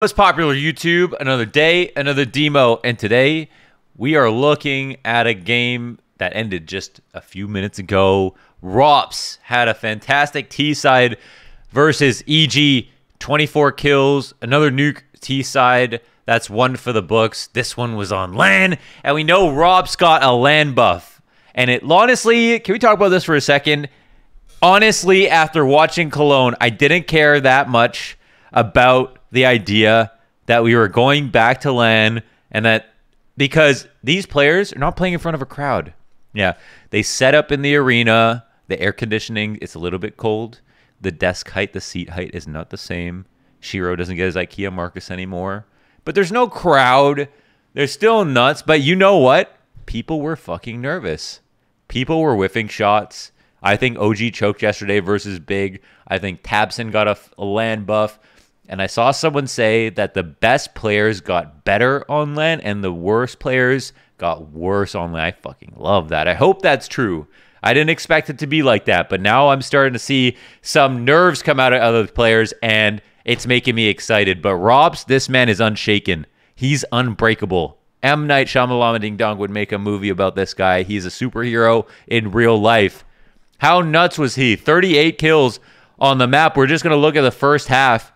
Most popular YouTube, another day, another demo, and today we are looking at a game that ended just a few minutes ago. ropz had a fantastic T-side versus EG, 24 kills, another Nuke T-side, that's one for the books. This one was on LAN, and we know ropz got a LAN buff. And it honestly, can we talk about this for a second? Honestly, after watching Cologne, I didn't care that much about the idea that we were going back to LAN, and that because these players are not playing in front of a crowd. Yeah, they set up in the arena, the air conditioning, it's a little bit cold. The desk height, the seat height is not the same. Shiro doesn't get his IKEA Marcus anymore. But there's no crowd. They're still nuts, but you know what? People were fucking nervous. People were whiffing shots. I think OG choked yesterday versus Big. I think Tabson got a LAN buff. And I saw someone say that the best players got better on LAN and the worst players got worse on LAN. I fucking love that. I hope that's true. I didn't expect it to be like that, but now I'm starting to see some nerves come out of other players, and it's making me excited. But ropz, this man is unshaken. He's unbreakable. M. Night Shyamalan Ding Dong would make a movie about this guy. He's a superhero in real life. How nuts was he? 38 kills on the map. We're just going to look at the first half.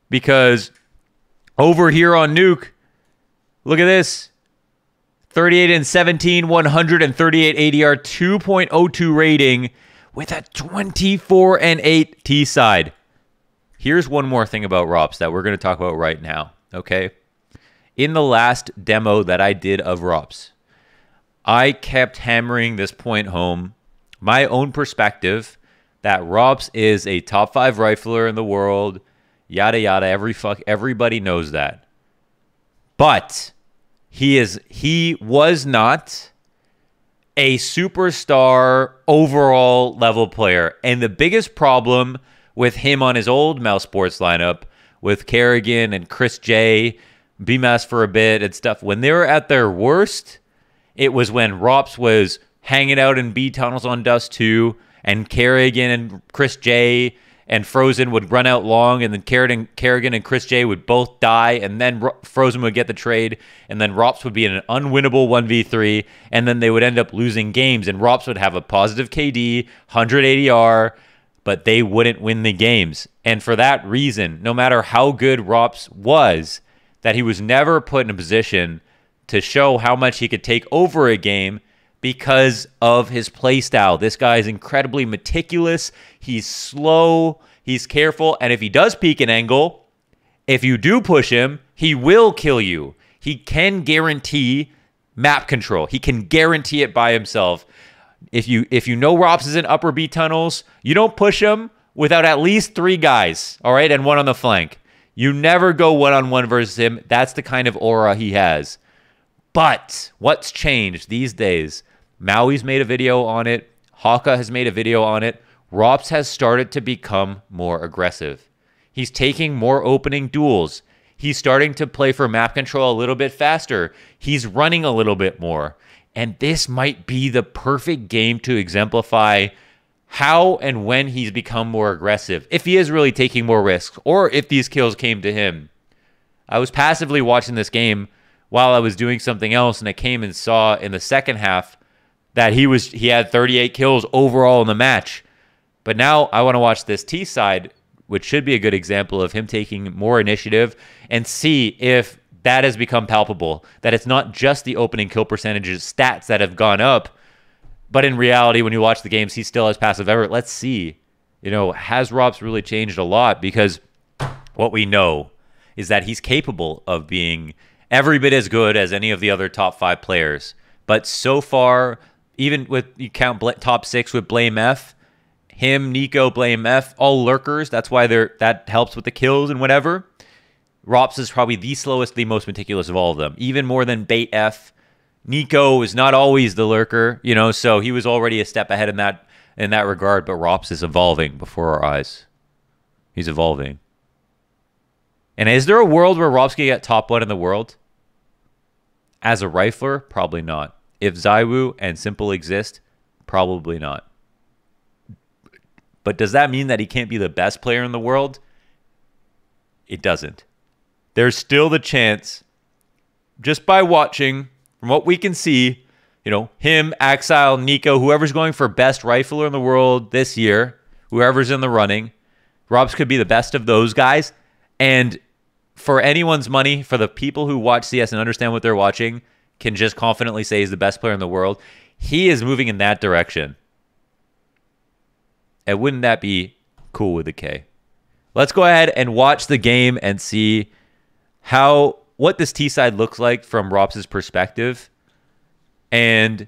Because over here on Nuke, look at this. 38 and 17, 138 ADR, 2.02 rating with a 24 and 8 T-side. Here's one more thing about ropz that we're going to talk about right now, okay? In the last demo that I did of ropz, I kept hammering this point home, my own perspective, that ropz is a top 5 rifler in the world. Yada yada, everybody knows that. But he was not a superstar overall level player. And the biggest problem with him on his old Mouse Sports lineup with Kerrigan and Chris J, BMAS for a bit and stuff, when they were at their worst, it was when ropz was hanging out in B tunnels on Dust 2 and Kerrigan and Chris J and Frozen would run out long, and then Kerrigan and Chris J would both die, and then Frozen would get the trade, and then ropz would be in an unwinnable 1v3, and then they would end up losing games, and ropz would have a positive KD, 100 ADR, but they wouldn't win the games. And for that reason, no matter how good ropz was, that he was never put in a position to show how much he could take over a game because of his play style. This guy is incredibly meticulous. He's slow. He's careful. And if he does peek an angle, if you do push him, he will kill you. He can guarantee map control. He can guarantee it by himself. If you know ropz is in upper B tunnels, you don't push him without at least 3 guys, all right, and one on the flank. You never go one-on-one versus him. That's the kind of aura he has. But what's changed these days? Maui's made a video on it. Haka has made a video on it. ropz has started to become more aggressive. He's taking more opening duels. He's starting to play for map control a little bit faster. He's running a little bit more. And this might be the perfect game to exemplify how and when he's become more aggressive. If he is really taking more risks, or if these kills came to him. I was passively watching this game while I was doing something else, and I came and saw in the second half that he had 38 kills overall in the match. But now I want to watch this T side, which should be a good example of him taking more initiative, and see if that has become palpable. That it's not just the opening kill percentages stats that have gone up, but in reality, when you watch the games, he still has passive effort. Let's see. Has ropz really changed a lot? Because what we know is that he's capable of being every bit as good as any of the other top 5 players. But so far, even with you count top 6 with Blame F, him, Nico, Blame F, all lurkers. That's why that helps with the kills and whatever. ropz is probably the slowest, the most meticulous of all of them, even more than Bait F. Nico is not always the lurker, so he was already a step ahead in that regard. But ropz is evolving before our eyes. He's evolving. And is there a world where ropz can get top 1 in the world? As a rifler, probably not. If ZywOo and Simple exist, probably not. But does that mean that he can't be the best player in the world? It doesn't. there's still the chance, just by watching, from what we can see, you know, him, Axile, Nico, whoever's going for best rifler in the world this year, whoever's in the running, ropz could be the best of those guys. And for anyone's money, for the people who watch CS and understand what they're watching, can just confidently say he's the best player in the world. He is moving in that direction. And wouldn't that be cool with a K? Let's go ahead and watch the game and see what this T side looks like from ropz's perspective. And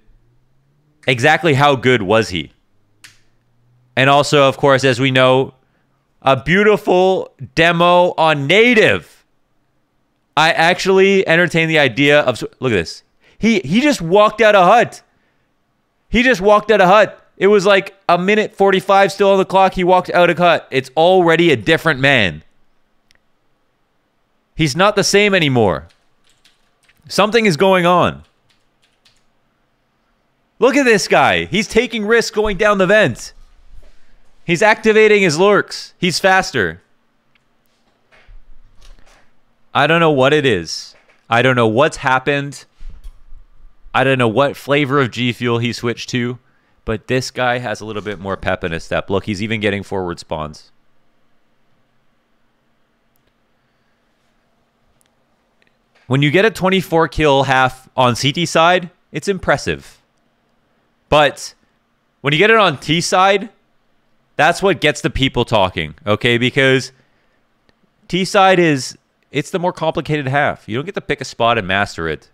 exactly how good was he? And also, of course, as we know, a beautiful demo on native. I actually entertained the idea of... Look at this. He just walked out of hut. He just walked out of hut. It was like a minute 45 still on the clock. He walked out of hut. It's already a different man. He's not the same anymore. Something is going on. Look at this guy. He's taking risks going down the vent. He's activating his lurks. He's faster. I don't know what it is. I don't know what's happened. I don't know what flavor of G Fuel he switched to. But this guy has a little bit more pep in his step. Look, he's even getting forward spawns. When you get a 24 kill half on CT side, it's impressive. But when you get it on T side, that's what gets the people talking, okay? Because T side it's the more complicated half. You don't get to pick a spot and master it.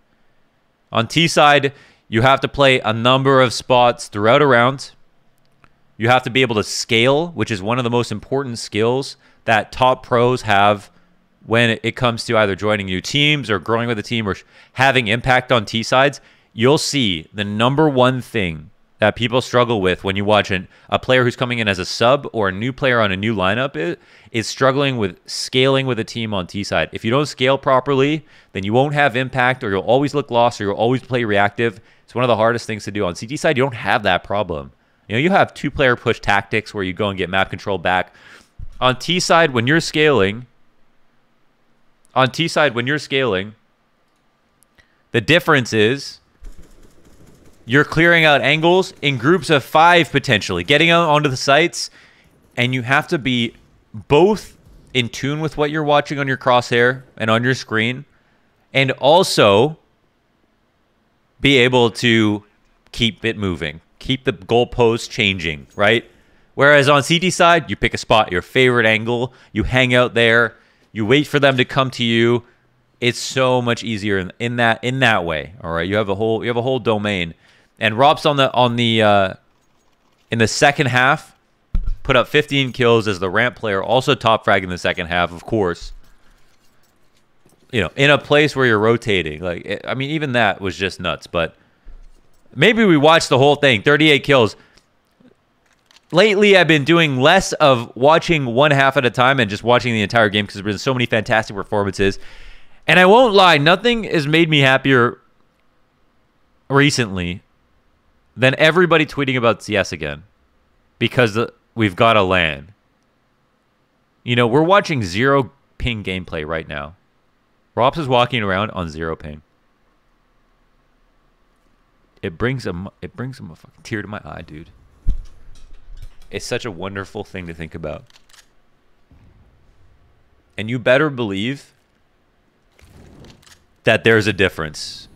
On T side, you have to play a number of spots throughout a round. You have to be able to scale, which is one of the most important skills that top pros have when it comes to either joining new teams or growing with a team or having impact on T sides. You'll see the number one thing that people struggle with when you watch a player who's coming in as a sub or a new player on a new lineup is struggling with scaling with a team on T side. If you don't scale properly, then you won't have impact, or you'll always look lost, or you'll always play reactive. It's one of the hardest things to do. On CT side, you don't have that problem. You know, you have two-player push tactics where you go and get map control back. On T side, when you're scaling, the difference is you're clearing out angles in groups of 5 potentially, getting out onto the sites, and you have to be both in tune with what you're watching on your crosshair and on your screen, and also be able to keep it moving, keep the goalposts changing, right? Whereas on CT side, you pick a spot, your favorite angle, you hang out there, you wait for them to come to you. It's so much easier in that way. All right, you have a whole domain. And ropz in the second half put up 15 kills as the ramp player, also top frag in the second half, of course. You know, in a place where you're rotating. Like, I mean, even that was just nuts. But maybe we watched the whole thing. 38 kills. Lately, I've been doing less of watching one half at a time and just watching the entire game because there's been so many fantastic performances. And I won't lie, nothing has made me happier recently than everybody tweeting about CS again, because we've got a LAN. You know, we're watching 0 ping gameplay right now. ropz is walking around on 0 ping. It brings him a fucking tear to my eye, dude. It's such a wonderful thing to think about. And you better believe that there's a difference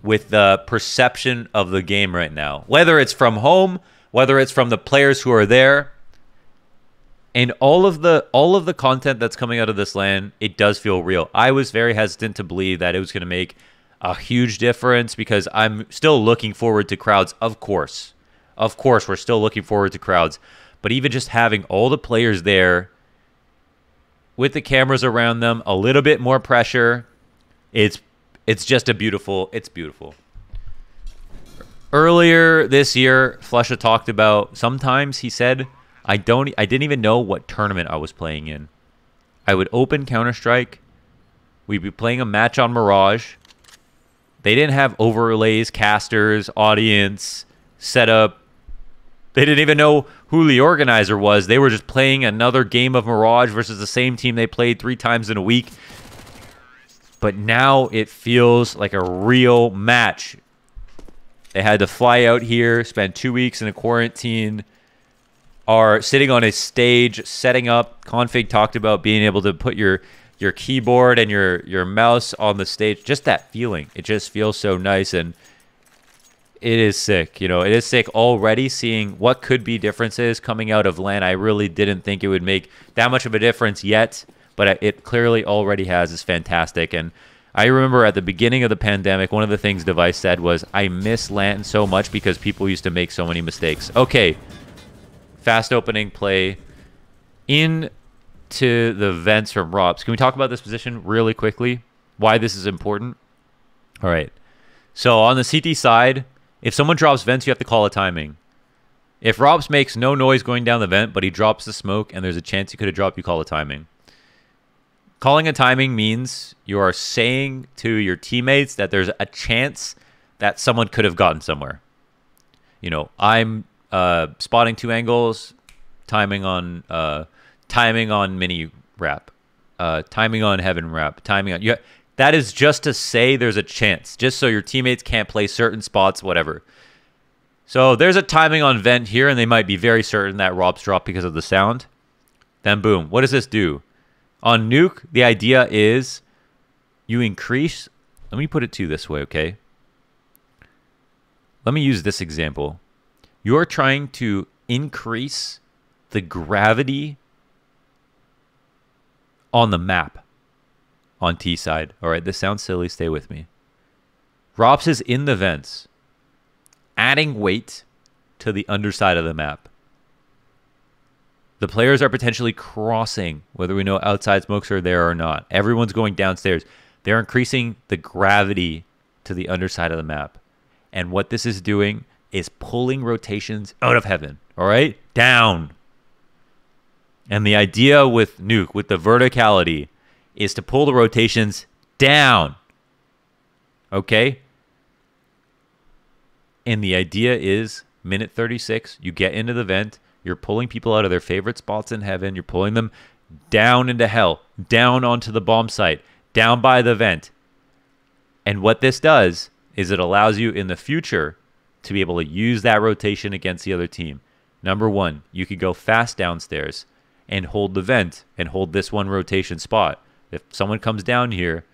with the perception of the game right now. Whether it's from home, whether it's from the players who are there, and all of the content that's coming out of this LAN, it does feel real. I was very hesitant to believe that it was going to make a huge difference because I'm still looking forward to crowds, of course. Of course, we're still looking forward to crowds. But even just having all the players there with the cameras around them, a little bit more pressure, it's just it's beautiful. Earlier this year, Flusha talked about, sometimes he said, I didn't even know what tournament I was playing in. I would open Counter-Strike. We'd be playing a match on Mirage. They didn't have overlays, casters, audience, setup. They didn't even know who the organizer was. They were just playing another game of Mirage versus the same team they played 3 times in a week. But now it feels like a real match. They had to fly out here, spend 2 weeks in a quarantine, are sitting on a stage, setting up. Config talked about being able to put your keyboard and your mouse on the stage. Just that feeling. It just feels so nice, and it is sick. You know, it is sick already seeing what could be differences coming out of LAN. I really didn't think it would make that much of a difference yet, but it clearly already has. Is fantastic. And I remember at the beginning of the pandemic, one of the things Device said was, I miss LAN so much because people used to make so many mistakes. Okay, fast opening play into the vents from ropz. Can we talk about this position really quickly? Why this is important? All right. So on the CT side, if someone drops vents, you have to call a timing. If ropz makes no noise going down the vent, but he drops the smoke and there's a chance he could have dropped, you call a timing. Calling a timing means you are saying to your teammates that there's a chance that someone could have gotten somewhere. You know, I'm spotting 2 angles, timing on mini wrap, timing on heaven wrap, timing on that is just to say there's a chance, just so your teammates can't play certain spots, whatever. So there's a timing on vent here, and they might be very certain that ropz dropped because of the sound. Then boom, what does this do? On Nuke, the idea is you increase. Let me put it to you this way, okay? Let me use this example. You're trying to increase the gravity on the map on T side. All right, this sounds silly. Stay with me. ropz is in the vents, adding weight to the underside of the map. The players are potentially crossing, whether we know outside smokes are there or not. Everyone's going downstairs. They're increasing the gravity to the underside of the map. And what this is doing is pulling rotations out of heaven, all right? Down. And the idea with Nuke, with the verticality, is to pull the rotations down, okay? And the idea is, minute 36, you get into the vent, you're pulling people out of their favorite spots in heaven, you're pulling them down into hell, down onto the bomb site, down by the vent. And what this does is it allows you in the future to be able to use that rotation against the other team. Number one, you could go fast downstairs and hold the vent and hold this one rotation spot. If someone comes down here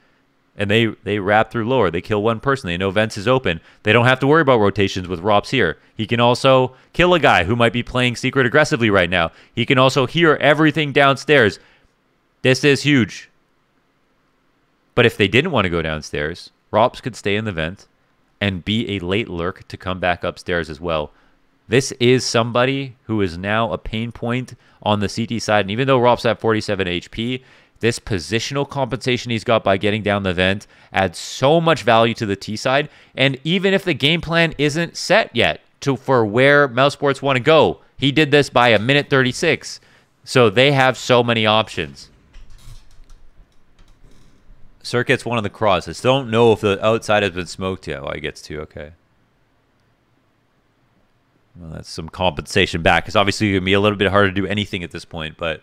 and they wrap through lower, they kill one person, they know vents is open, they don't have to worry about rotations with ropz here. He can also kill a guy who might be playing secret aggressively right now. He can also hear everything downstairs. This is huge. But if they didn't want to go downstairs, ropz could stay in the vent and be a late lurk to come back upstairs as well. This is somebody who is now a pain point on the CT side. And even though ropz at 47 HP, this positional compensation he's got by getting down the vent adds so much value to the T side. And even if the game plan isn't set yet for where Mousesports want to go, he did this by a minute 36. So they have so many options. Circuit's one of the cross. I still don't know if the outside has been smoked yet. Oh, he gets 2. Okay. Well, that's some compensation back. It's obviously going to be a little bit harder to do anything at this point, but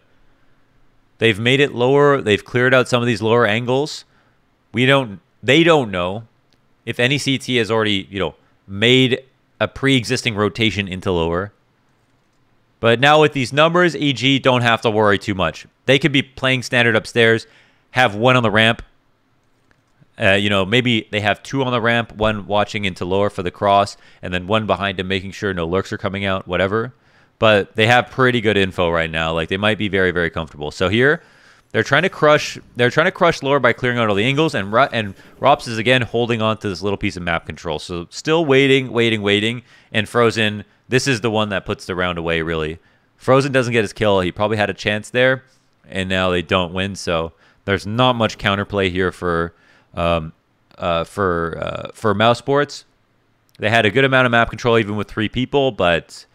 they've made it lower. They've cleared out some of these lower angles. They don't know if any CT has already, made a pre-existing rotation into lower. But now with these numbers, EG don't have to worry too much. They could be playing standard upstairs, have one on the ramp. Maybe they have 2 on the ramp, 1 watching into lower for the cross, and then 1 behind him making sure no lurks are coming out, whatever. But they have pretty good info right now. Like, they might be very, very comfortable. So here, they're trying to crush lower by clearing out all the angles, and ropz is again holding on to this little piece of map control. So still waiting, and Frozen, this is the one that puts the round away, really. Frozen doesn't get his kill. He probably had a chance there, and now they don't win. So there's not much counterplay here for Mousesports. They had a good amount of map control even with 3 people, but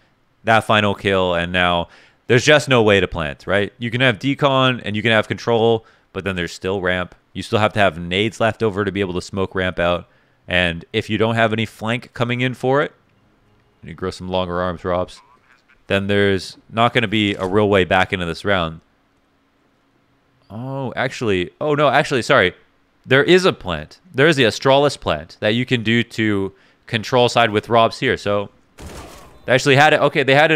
that final kill, and now there's just no way to plant, right? You can have decon and you can have control, but then there's still ramp. You still have to have nades left over to be able to smoke ramp out. And if you don't have any flank coming in for it, you grow some longer arms, ropz, then there's not going to be a real way back into this round. Sorry. there is a plant. There is the Astralis plant that you can do to control side with ropz here. So they actually had it. Okay, they had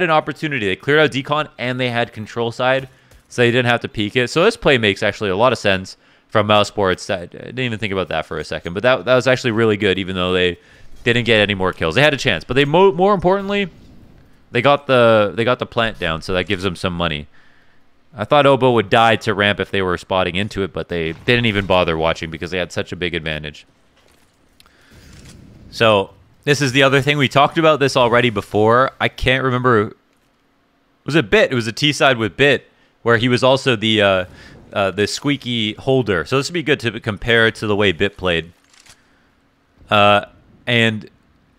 an opportunity. They cleared out decon and they had control side, so they didn't have to peek it. So this play makes actually a lot of sense from Mouse Sports. I didn't even think about that for a second, but that was actually really good, even though they didn't get any more kills. They had a chance, but they more importantly, they got the plant down, so that gives them some money. I thought Obo would die to ramp if they were spotting into it, but they didn't even bother watching because they had such a big advantage. So this is the other thing. We talked about this already before. I can't remember. Was it Bit? It was a T side with Bit, where he was also the squeaky holder. So this would be good to compare to the way Bit played. And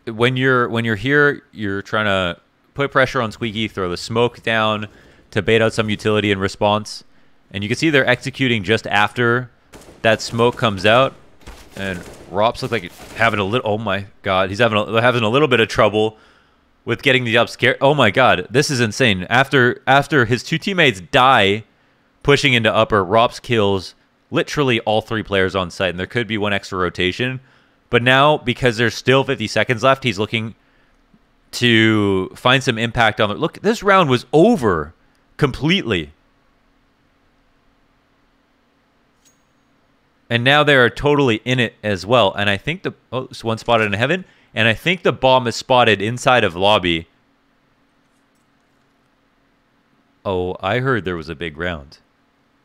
when you're here, you're trying to put pressure on Squeaky, throw the smoke down to bait out some utility in response. And you can see they're executing just after that smoke comes out. And ropz looks like he's having a little... Oh my god, he's having a little bit of trouble with getting the up scare. Oh my god, this is insane. After his two teammates die pushing into upper, ropz kills literally all three players on site, and there could be one extra rotation. But now, because there's still 50 seconds left, he's looking to find some impact on it. Look, this round was over completely. And now they are totally in it as well. And I think it's one spotted in heaven. And I think the bomb is spotted inside of lobby. Oh, I heard there was a big round.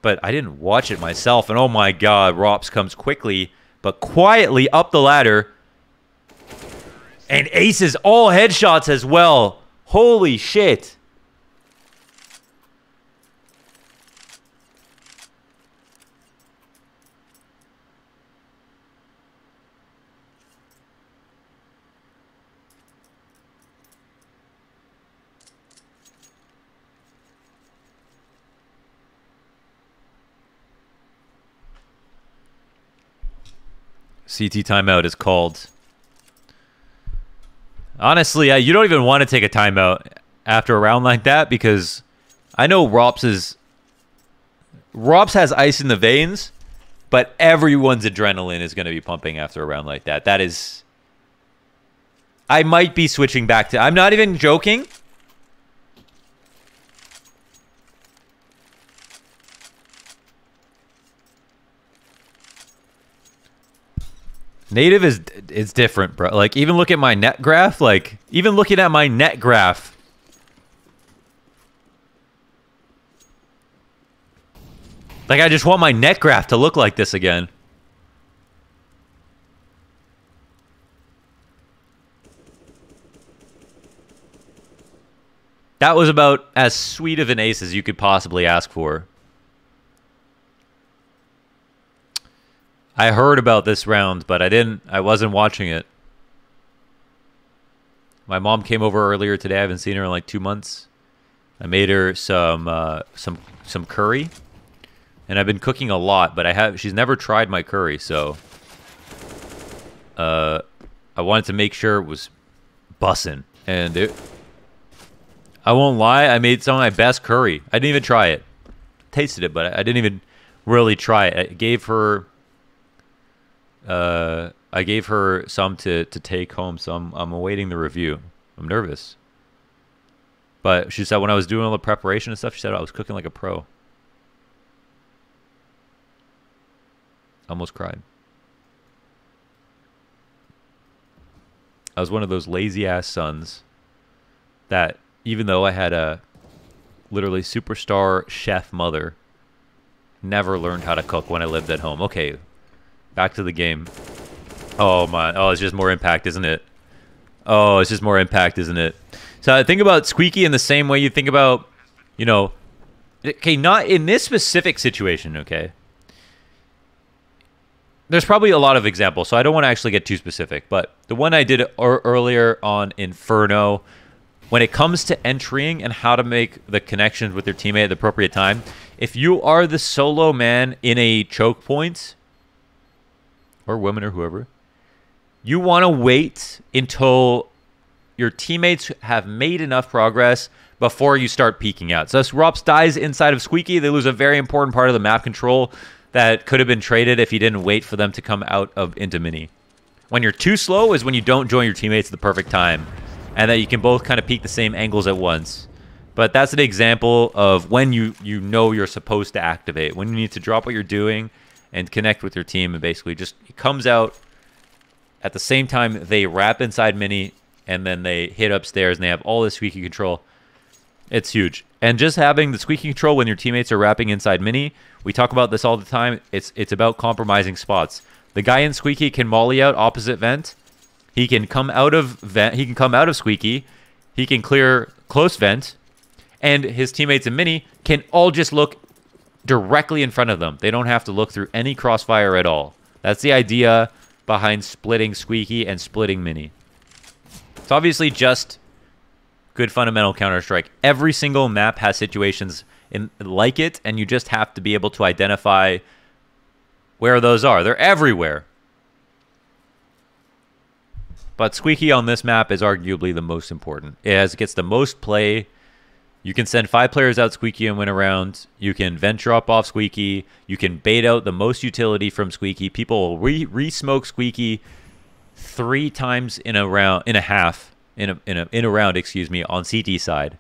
But I didn't watch it myself. And oh my god, ropz comes quickly, but quietly up the ladder. And aces all headshots as well. Holy shit. CT timeout is called. Honestly, you don't even want to take a timeout after a round like that, because I know ropz has ice in the veins, but everyone's adrenaline is going to be pumping after a round like that. That is... I might be switching back to... I'm not even joking. Native is different, bro. Like, even look at my net graph. Like, even looking at my net graph. Like, I just want my net graph to look like this again. That was about as sweet of an ace as you could possibly ask for. I heard about this round, but I wasn't watching it. My mom came over earlier today. I haven't seen her in like 2 months. I made her some curry. And I've been cooking a lot, but she's never tried my curry, so I wanted to make sure it was bussin'. And I won't lie, I made some of my best curry. I didn't even try it. Tasted it, but I didn't even really try it. I gave her some to take home, so I'm awaiting the review. I'm nervous. But she said when I was doing all the preparation and stuff, she said I was cooking like a pro. Almost cried. I was one of those lazy-ass sons that, even though I had a literally superstar chef mother, never learned how to cook when I lived at home. Okay. Back to the game. Oh, my. Oh, it's just more impact, isn't it? Oh, it's just more impact, isn't it? So I think about Squeaky in the same way you think about, you know... Okay, not in this specific situation, okay? There's probably a lot of examples, so I don't want to actually get too specific. But the one I did earlier on Inferno, when it comes to entering and how to make the connections with your teammate at the appropriate time, if you are the solo man in a choke point... or women or whoever, you want to wait until your teammates have made enough progress before you start peeking out. So as ropz dies inside of Squeaky, they lose a very important part of the map control. that could have been traded if you didn't wait for them to come out of into mini. When you're too slow is when you don't join your teammates at the perfect time, and that you can both kind of peek the same angles at once. But that's an example of when you know you're supposed to activate, when you need to drop what you're doing and connect with your team, and basically just it comes out at the same time they wrap inside mini, and then they hit upstairs, and they have all this squeaky control. It's huge. And just having the squeaky control when your teammates are wrapping inside mini, we talk about this all the time. It's about compromising spots. The guy in squeaky can molly out opposite vent. He can come out of vent. He can come out of squeaky. He can clear close vent. And his teammates in mini can all just look directly in front of them. They don't have to look through any crossfire at all. That's the idea behind splitting squeaky and splitting mini. It's obviously just good fundamental Counter-Strike. Every single map has situations like it, and you just have to be able to identify where those are. They're everywhere. But squeaky on this map is arguably the most important. It gets the most play. You can send 5 players out squeaky and win a round. You can vent drop off squeaky. You can bait out the most utility from squeaky. People will re-smoke squeaky 3 times in a round, in a round, excuse me, on CT side,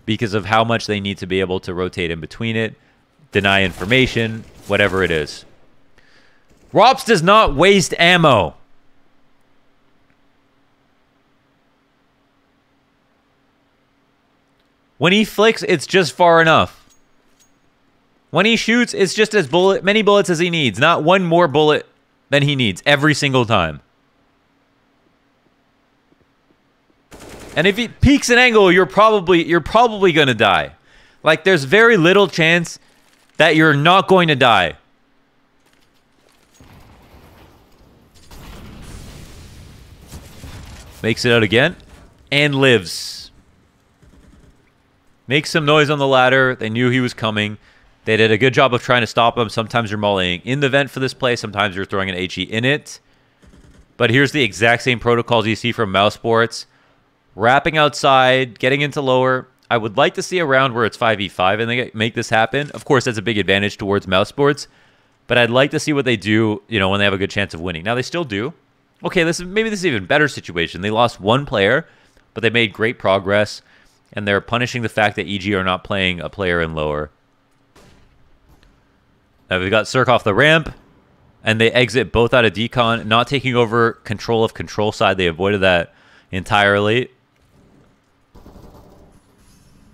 because of how much they need to be able to rotate in between it, deny information, whatever it is. ropz does not waste ammo. When he flicks, it's just far enough. When he shoots, it's just as many bullets as he needs, not one more bullet than he needs every single time. And if he peeks an angle, you're probably going to die. Like, there's very little chance that you're not going to die. Makes it out again and lives. Makes some noise on the ladder. They knew he was coming. They did a good job of trying to stop him. Sometimes you're mollying in the vent for this play. Sometimes you're throwing an HE in it. But here's the exact same protocols you see from Mouse Sports. Wrapping outside, getting into lower. I would like to see a round where it's 5v5 and they make this happen. Of course, that's a big advantage towards Mouse Sports. But I'd like to see what they do, you know, when they have a good chance of winning. Now, they still do. Okay, maybe this is an even better situation. They lost 1 player, but they made great progress. And they're punishing the fact that EG are not playing a player in lower. Now we've got Cirque off the ramp. And they exit both out of decon, not taking over control of control side. They avoided that entirely.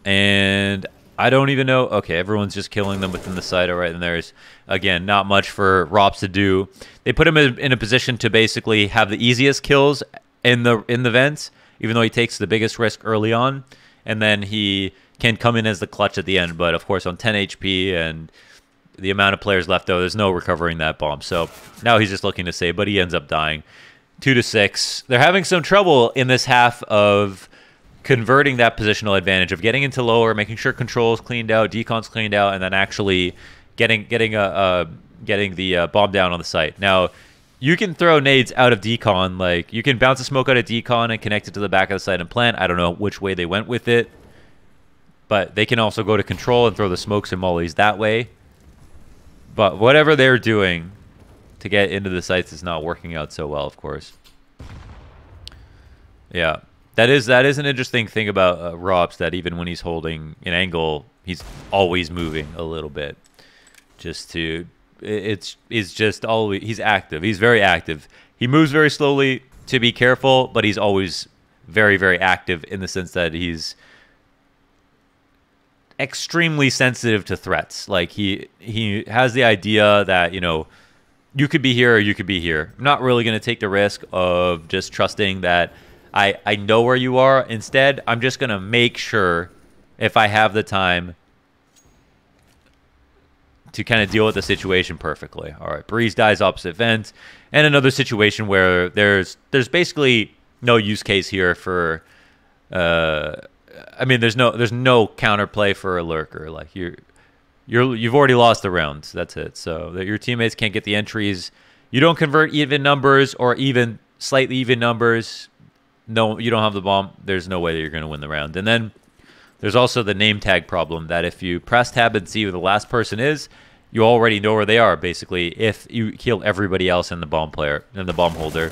And I don't even know. Okay, everyone's just killing them within the site. All right, and there's, again, not much for ropz to do. They put him in a position to basically have the easiest kills in the vents, even though he takes the biggest risk early on. And then he can come in as the clutch at the end. But, of course, on 10 HP and the amount of players left, though, there's no recovering that bomb. So now he's just looking to save, but he ends up dying. 2-6. They're having some trouble in this half of converting that positional advantage of getting into lower, making sure control's cleaned out, decon's cleaned out, and then actually getting the bomb down on the site. Now, you can throw nades out of decon, like you can bounce a smoke out of decon and connect it to the back of the site and plant. I don't know which way they went with it, but they can also go to control and throw the smokes and mollies that way. But whatever they're doing to get into the sites is not working out so well, of course. Yeah, that is an interesting thing about ropz, that even when he's holding an angle, he's always moving a little bit, just to. He's active. He's very active. He moves very slowly to be careful, but he's always very, very active in the sense that he's extremely sensitive to threats. Like he has the idea that, you know, you could be here or you could be here. I'm not really going to take the risk of just trusting that I know where you are. Instead, I'm just going to make sure, if I have the time, to kind of deal with the situation perfectly. All right, Breeze dies opposite vent, and another situation where there's basically no use case here for. I mean, there's no counterplay for a lurker. Like you've already lost the round. That's it. So that your teammates can't get the entries. You don't convert even numbers or even slightly even numbers. No, you don't have the bomb. There's no way that you're going to win the round. And then there's also the name tag problem, that if you press tab and see who the last person is, you already know where they are, basically, if you kill everybody else in the bomb player, in the bomb holder.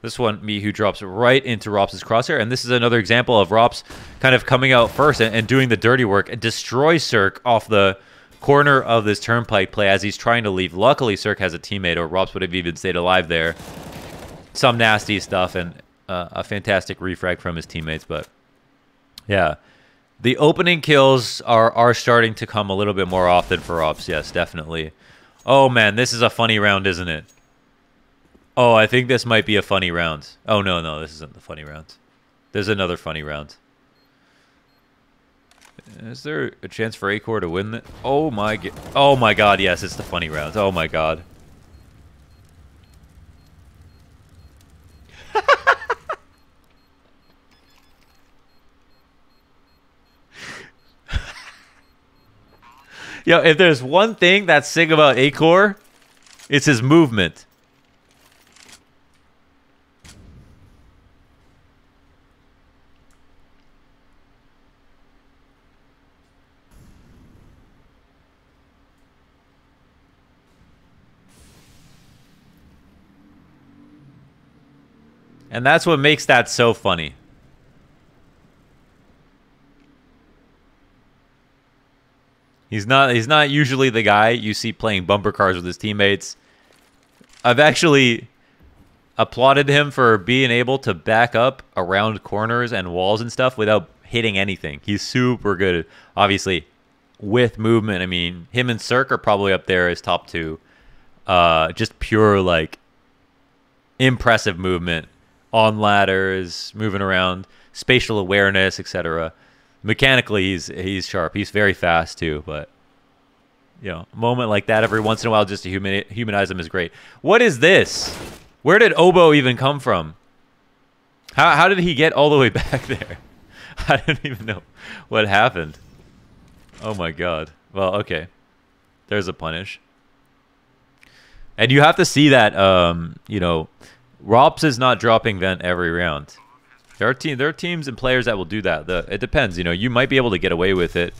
This one, Mihu drops right into ropz' crosshair, and this is another example of ropz kind of coming out first and doing the dirty work and destroys Cirque off the corner of this turnpike play as he's trying to leave. Luckily, Cirque has a teammate, or ropz would have even stayed alive there. Some nasty stuff and a fantastic refrag from his teammates, but yeah. The opening kills are starting to come a little bit more often for ropz. Yes, definitely. Oh, man, this is a funny round, isn't it? Oh, I think this might be a funny round. Oh, no, this isn't the funny round. There's another funny round. Is there a chance for Acor to win? Oh, my God, yes, it's the funny round. Oh, my God. Yo, if there's one thing that's sick about Acor, it's his movement. And that's what makes that so funny. He's not usually the guy you see playing bumper cars with his teammates. I've actually applauded him for being able to back up around corners and walls and stuff without hitting anything. He's super good, obviously, with movement. I mean, him and Cirque are probably up there as top two. Just pure, like, impressive movement on ladders, moving around, spatial awareness, etc. Mechanically, he's sharp. He's very fast too, but you know, a moment like that every once in a while just to humanize him is great. What is this? Where did Obo even come from? How did he get all the way back there? I don't even know what happened. Oh my God. Well, okay. There's a punish. And you have to see that, you know, ropz is not dropping vent every round. There are teams and players that will do that. It depends. You know, you might be able to get away with it.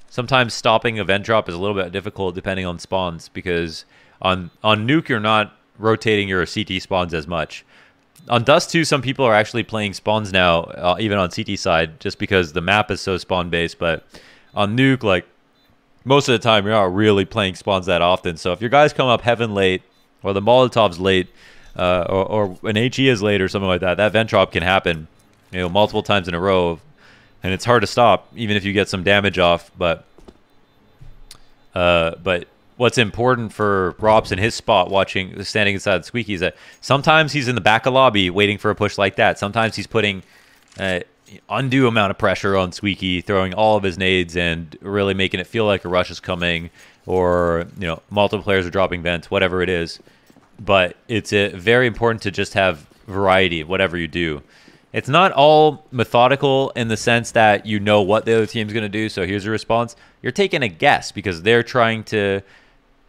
Sometimes stopping a vent drop is a little bit difficult depending on spawns because on Nuke you're not rotating your CT spawns as much. On Dust 2, some people are actually playing spawns now, even on CT side, just because the map is so spawn based. But on Nuke, like most of the time, you're not really playing spawns that often. So if your guys come up heaven late or the Molotov's late, or an HE is late or something like that, that vent drop can happen, you know, multiple times in a row, and it's hard to stop even if you get some damage off. But what's important for ropz in his spot, standing inside the squeaky, is that sometimes he's in the back of lobby waiting for a push like that. Sometimes he's putting undue amount of pressure on squeaky, throwing all of his nades and really making it feel like a rush is coming, or you know, multiple players are dropping vents, whatever it is. But it's very important to just have variety, whatever you do. It's not all methodical in the sense that you know what the other team's going to do, so here's your response. You're taking a guess because they're trying to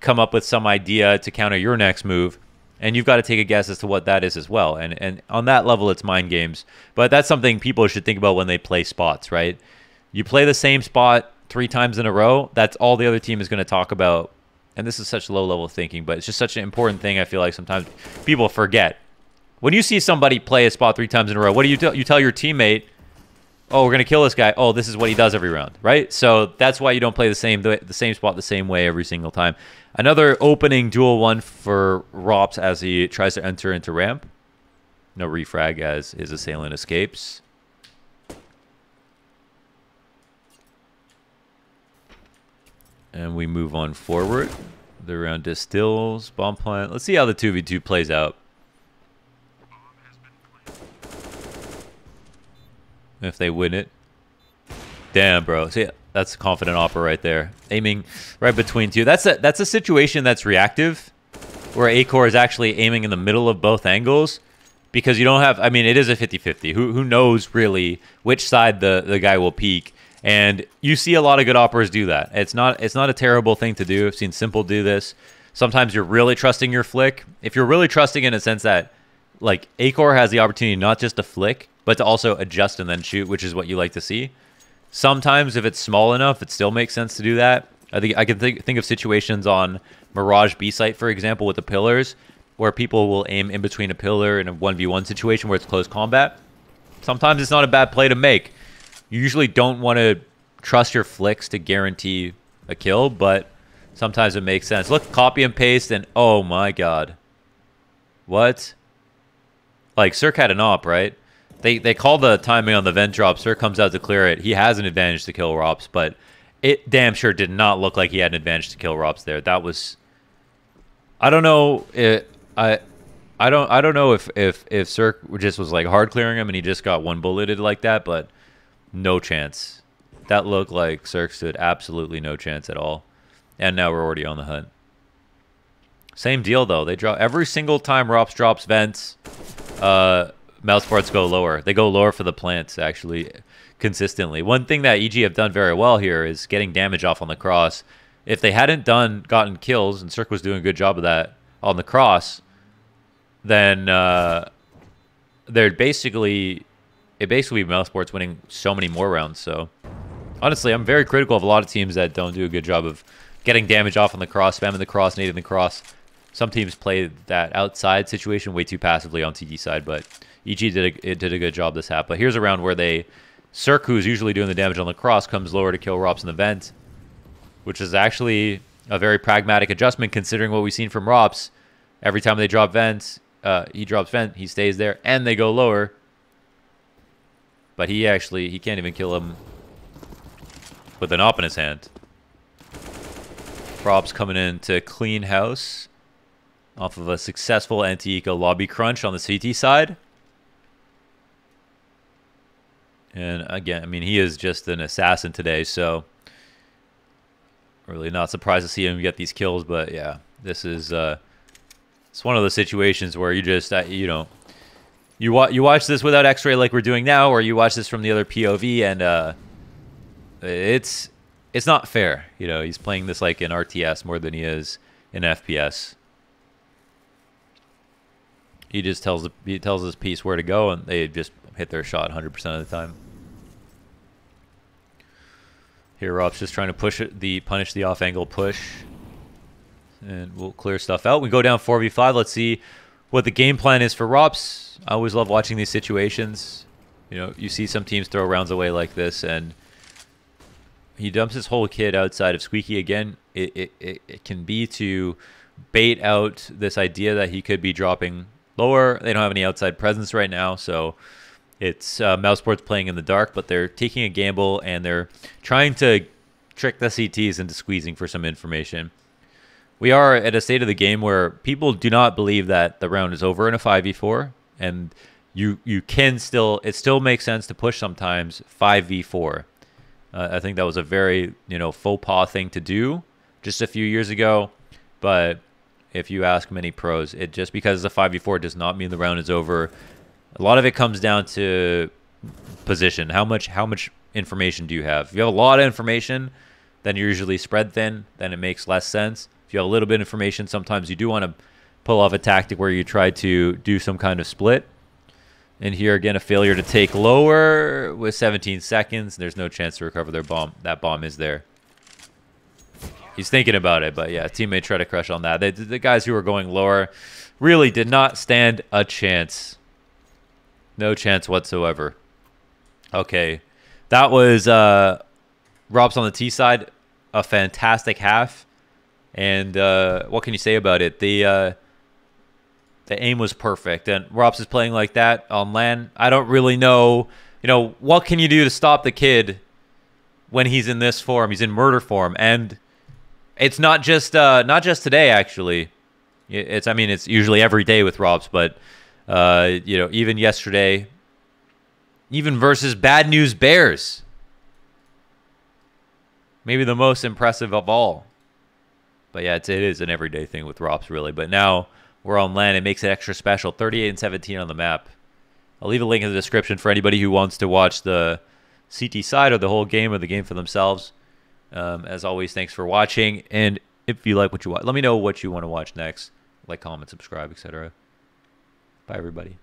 come up with some idea to counter your next move, and you've got to take a guess as to what that is as well. And on that level, it's mind games. But that's something people should think about when they play spots, right? You play the same spot 3 times in a row, that's all the other team is going to talk about. And this is such low-level thinking, but it's just such an important thing I feel like sometimes people forget. When you see somebody play a spot 3 times in a row, what do you tell? You tell your teammate, oh, we're going to kill this guy. Oh, this is what he does every round, right? So that's why you don't play the same spot the same way every single time. Another opening duel one for ropz as he tries to enter into ramp. No refrag as his assailant escapes. And we move on forward. The round distills, bomb plant. Let's see how the 2v2 plays out. If they win it. Damn, bro. See, that's a confident opera right there. Aiming right between two. That's a situation that's reactive, where Acor is actually aiming in the middle of both angles, because you don't have, I mean, it is a 50-50. Who knows really which side the guy will peek. And you see a lot of good operas do that. It's not a terrible thing to do. I've seen Simple do this. Sometimes you're really trusting your flick. If you're really trusting in a sense that, like, Acor has the opportunity not just to flick, but to also adjust and then shoot, which is what you like to see. Sometimes if it's small enough, it still makes sense to do that. I think I can think of situations on Mirage B site, for example, with the pillars, where people will aim in between a pillar in a 1v1 situation where it's close combat. Sometimes it's not a bad play to make. You usually don't want to trust your flicks to guarantee a kill, but sometimes it makes sense. Look, copy and paste, and oh my god. What? Like, Cirque had an op, right? They call the timing on the vent drop. Cirque comes out to clear it. He has an advantage to kill ropz, but it damn sure did not look like he had an advantage to kill ropz there. That was... I don't know. I don't know if Cirque just was like hard clearing him and he just got one bulleted like that, but no chance. That looked like Cirque stood absolutely no chance at all. And now we're already on the hunt. Same deal though. They drop every single time ropz drops vents. Mousesports go lower. They go lower for the plants actually consistently. One thing that EG have done very well here is getting damage off on the cross. If they hadn't gotten kills, and Cirque was doing a good job of that on the cross, then they'd basically Mousesports winning so many more rounds. So honestly, I'm very critical of a lot of teams that don't do a good job of getting damage off on the cross, spamming the cross, nading the cross. Some teams play that outside situation way too passively on TD side, but EG did a good job this half. But here's a round where Cirque, who's usually doing the damage on the cross, comes lower to kill ropz in the vent, which is actually a very pragmatic adjustment considering what we've seen from ropz. Every time they drop vents, he drops vent, he stays there, and they go lower. But he can't even kill him with an op in his hand. ropz coming in to clean house off of a successful anti-eco lobby crunch on the CT side. And again, I mean, he is just an assassin today, so really not surprised to see him get these kills. But yeah, this is it's one of those situations where you just you watch this without X-ray like we're doing now, or you watch this from the other POV, and it's not fair. You know, he's playing this like in RTS more than he is in FPS. He just tells his piece where to go, and they just hit their shot 100% of the time. Here, ropz just trying to punish the off-angle push, and we'll clear stuff out. We go down 4v5. Let's see what the game plan is for ropz. I always love watching these situations. You know, you see some teams throw rounds away like this, and he dumps his whole kit outside of Squeaky again. It can be to bait out this idea that he could be dropping lower. They don't have any outside presence right now, so it's Mousesports playing in the dark, but they're taking a gamble and they're trying to trick the CTs into squeezing for some information. We are at a state of the game where people do not believe that the round is over in a 5v4, and it still makes sense to push sometimes 5v4. I think that was a very faux pas thing to do just a few years ago, but if you ask many pros, it just because it's a 5v4 does not mean the round is over. A lot of it comes down to position. How much information do you have? If you have a lot of information, then you're usually spread thin. Then it makes less sense. If you have a little bit of information, sometimes you do want to pull off a tactic where you try to do some kind of split. And here again, a failure to take lower with 17 seconds. There's no chance to recover their bomb. That bomb is there. He's thinking about it, but yeah, teammate tried to crush on that. The guys who were going lower really did not stand a chance. No chance whatsoever. Okay, that was ropz on the T side. A fantastic half. And what can you say about it? The aim was perfect. And ropz is playing like that on LAN. I don't really know. What can you do to stop the kid when he's in this form? He's in murder form. And it's not just today, actually. It's usually every day with ropz, but even yesterday, even versus Bad News Bears, maybe the most impressive of all. But yeah, it is an everyday thing with ropz, really. But now we're on LAN. It makes it extra special. 38-17 on the map. I'll leave a link in the description for anybody who wants to watch the CT side or the whole game or the game for themselves. As always, thanks for watching. And if you like what you watch, let me know what you want to watch next. Like, comment, subscribe, etc. Bye, everybody.